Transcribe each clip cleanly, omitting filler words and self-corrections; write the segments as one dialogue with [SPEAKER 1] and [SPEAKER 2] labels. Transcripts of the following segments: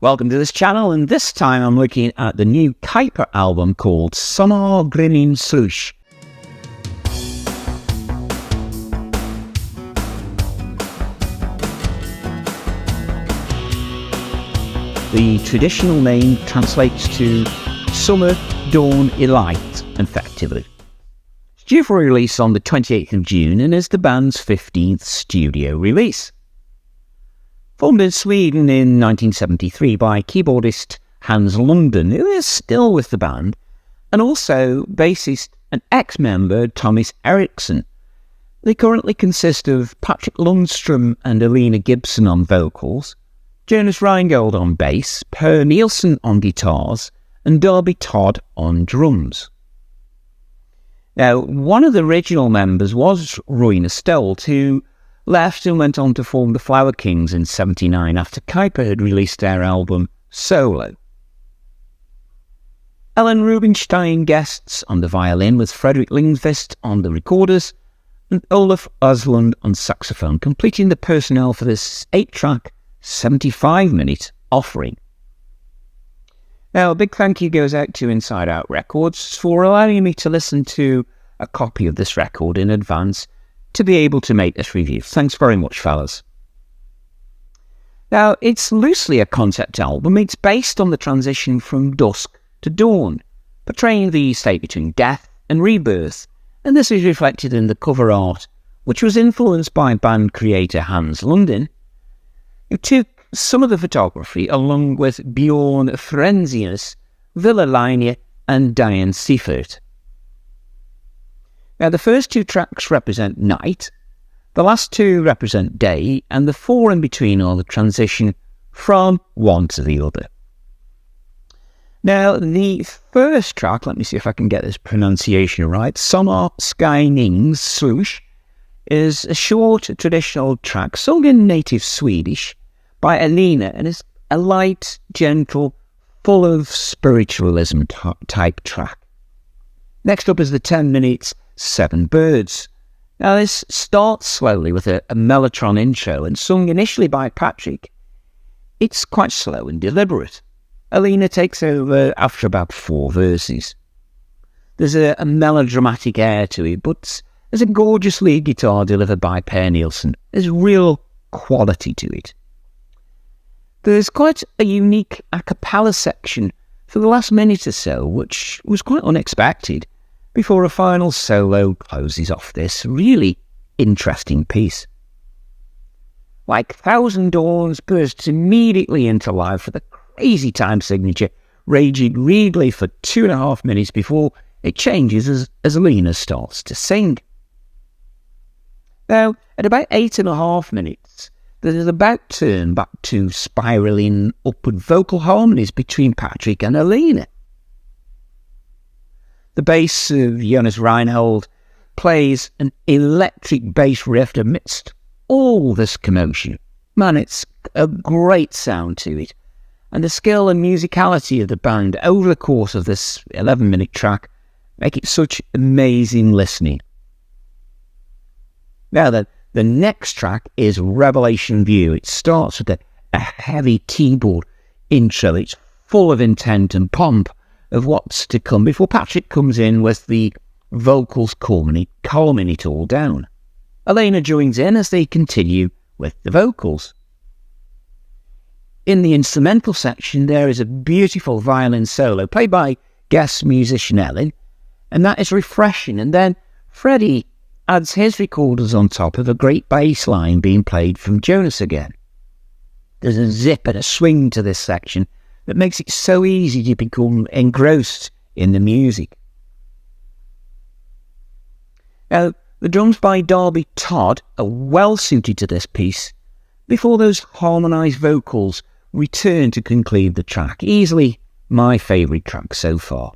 [SPEAKER 1] Welcome to this channel, and this time I'm looking at the new Kaipa album called Sommatgryningsljus. The traditional name translates to Summer, Dawn, Light, effectively. It's due for release on the 28th of June and is the band's 15th studio release. Formed in Sweden in 1973 by keyboardist Hans Lundin, who is still with the band, and also bassist and ex-member Tomas Eriksson. They currently consist of Patrik Lundstrkm and Aleena Gibson on vocals, Jonas Rheingold on bass, Nilsson on guitars, and Darby Todd on drums. Now, one of the original members was Jonas, who left and went on to form the Flower Kings in '79 after Kaipa had released their album Solo. Ellen Rubinstein guests on the violin with Fredrik Lindqvist on the recorders and Olof Östlund on saxophone, completing the personnel for this 8-track, 75-minute offering. Now, a big thank you goes out to Inside Out Records for allowing me to listen to a copy of this record in advance to be able to make this review. Thanks very much, fellas. Now, it's loosely a concept album. It's based on the transition from dusk to dawn, portraying the state between death and rebirth, and this is reflected in the cover art, which was influenced by band creator Hans Lundin, who took some of the photography along with Bjorn Forenius, Ville, Laine, and Siefert. Now, the first 2 tracks represent night, the last 2 represent day, and the 4 in between are the transition from one to the other. Now, the first track, let me see if I can get this pronunciation right, Sommatgryningsljus, is a short traditional track sung in native Swedish by Aleena, and is a light, gentle, full of spiritualism type track. Next up is the 10 minutes 7 Birds. Now, this starts slowly with a mellotron intro and sung initially by Patrik. It's quite slow and deliberate. Aleena takes over after about 4 verses. There's a melodramatic air to it, but there's a gorgeous lead guitar delivered by Nilsson. There's real quality to it. There's quite a unique a cappella section for the last minute or so, which was quite unexpected, before a final solo closes off this really interesting piece. Like Thousand Dawns bursts immediately into life with a crazy time signature, raging readily for 2.5 minutes before it changes as Aleena starts to sing. Now, at about 8.5 minutes, there's about turn back to spiralling upward vocal harmonies between Patrik and Aleena. The bass of Jonas Rheingold plays an electric bass riff amidst all this commotion. Man, it's a great sound to it. And the skill and musicality of the band over the course of this 11-minute track make it such amazing listening. Now then, the next track is Revelation View. It starts with a heavy keyboard intro. It's full of intent and pomp of what's to come before Patrik comes in with the vocals calming it all down. Aleena joins in as they continue with the vocals. In the instrumental section, there is a beautiful violin solo played by guest musician Ellen, and that is refreshing. And then Freddie adds his recorders on top of a great bass line being played from Jonas again. There's a zip and a swing to this section that makes it so easy to become engrossed in the music. Now, the drums by Darby Todd are well suited to this piece before those harmonised vocals return to conclude the track. Easily my favourite track so far.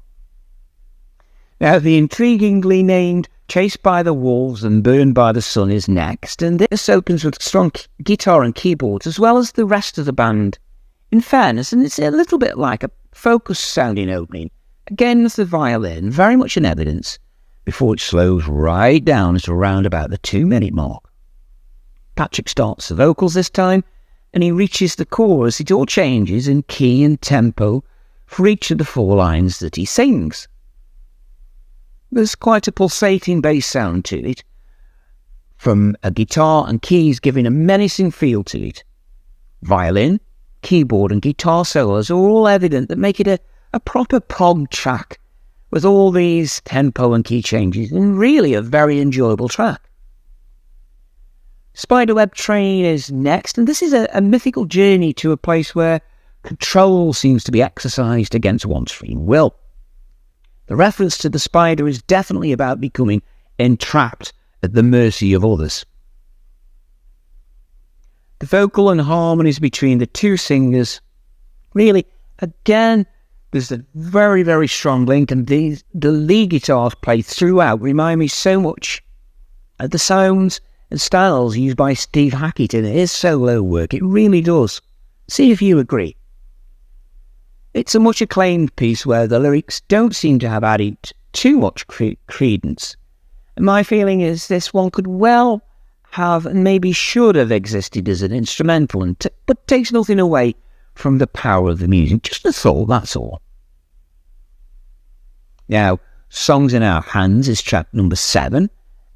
[SPEAKER 1] Now, the intriguingly named Chased by the Wolves and Burned by the Sun is next, and this opens with strong guitar and keyboards as well as the rest of the band. In fairness, and it's a little bit like a focused sounding opening, again with the violin very much in evidence, before it slows right down at around about the 2-minute mark. Patrik starts the vocals this time, and he reaches the chorus, it all changes in key and tempo for each of the 4 lines that he sings. There's quite a pulsating bass sound to it, from a guitar and keys giving a menacing feel to it. Violin, keyboard and guitar solos are all evident that make it a proper prog track with all these tempo and key changes, and really a very enjoyable track. Spiderweb Train is next, and this is a mythical journey to a place where control seems to be exercised against one's free will. The reference to the spider is definitely about becoming entrapped at the mercy of others. The vocal and harmonies between the 2 singers, really, again, there's a very, very strong link, and the lead guitars played throughout remind me so much of the sounds and styles used by Steve Hackett in his solo work. It really does. See if you agree. It's a much acclaimed piece where the lyrics don't seem to have added too much credence. And my feeling is this one could well have and maybe should have existed as an instrumental, but takes nothing away from the power of the music. Just a thought, that's all. Now, Songs in Our Hands is track number 7,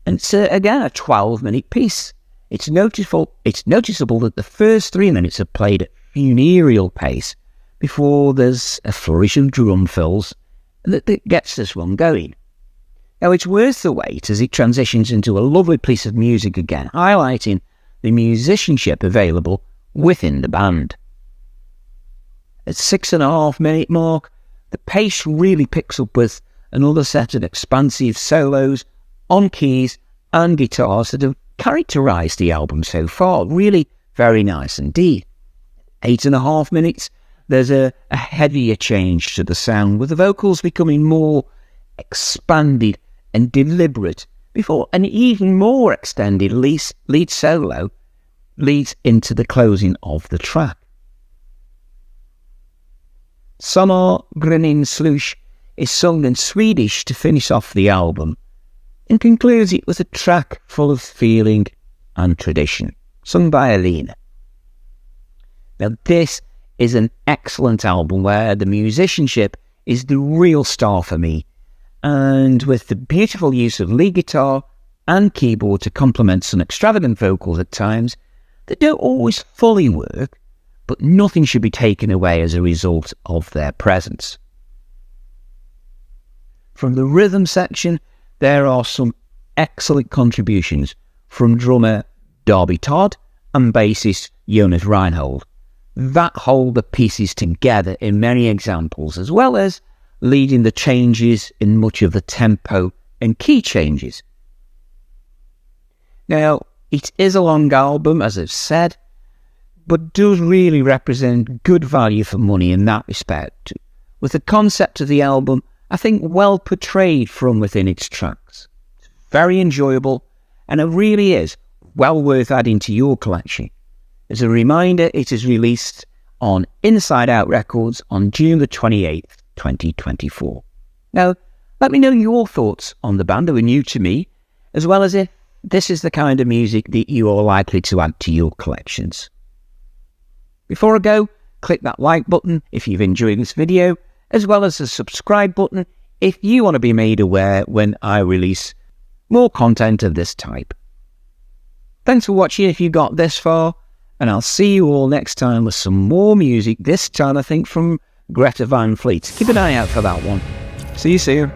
[SPEAKER 1] and it's again a 12-minute piece. It's noticeable that the first 3 minutes are played at funereal pace before there's a flourish of drum fills that gets this one going. Now, it's worth the wait as it transitions into a lovely piece of music again, highlighting the musicianship available within the band. At 6.5-minute mark, the pace really picks up with another set of expansive solos on keys and guitars that have characterised the album so far. Really very nice indeed. 8.5 minutes, there's a heavier change to the sound, with the vocals becoming more expanded and deliberate before an even more extended lead solo leads into the closing of the track. Sommatgryningsljus is sung in Swedish to finish off the album and concludes it with a track full of feeling and tradition, sung by Aleena. Now, this is an excellent album where the musicianship is the real star for me, and with the beautiful use of lead guitar and keyboard to complement some extravagant vocals at times that don't always fully work, but nothing should be taken away as a result of their presence. From the rhythm section, there are some excellent contributions from drummer Darby Todd and bassist Jonas Rheingold that hold the pieces together in many examples, as well as leading the changes in much of the tempo and key changes. Now, it is a long album, as I've said, but does really represent good value for money in that respect, with the concept of the album, I think, well portrayed from within its tracks. It's very enjoyable, and it really is well worth adding to your collection. As a reminder, it is released on Inside Out Records on June the 28th, 2024. Now, let me know your thoughts on the band that were new to me, as well as if this is the kind of music that you are likely to add to your collections. Before I go, click that like button if you've enjoyed this video, as well as the subscribe button if you want to be made aware when I release more content of this type. Thanks for watching if you got this far, and I'll see you all next time with some more music, this time I think from Greta Van Fleet. Keep an eye out for that one. See you soon.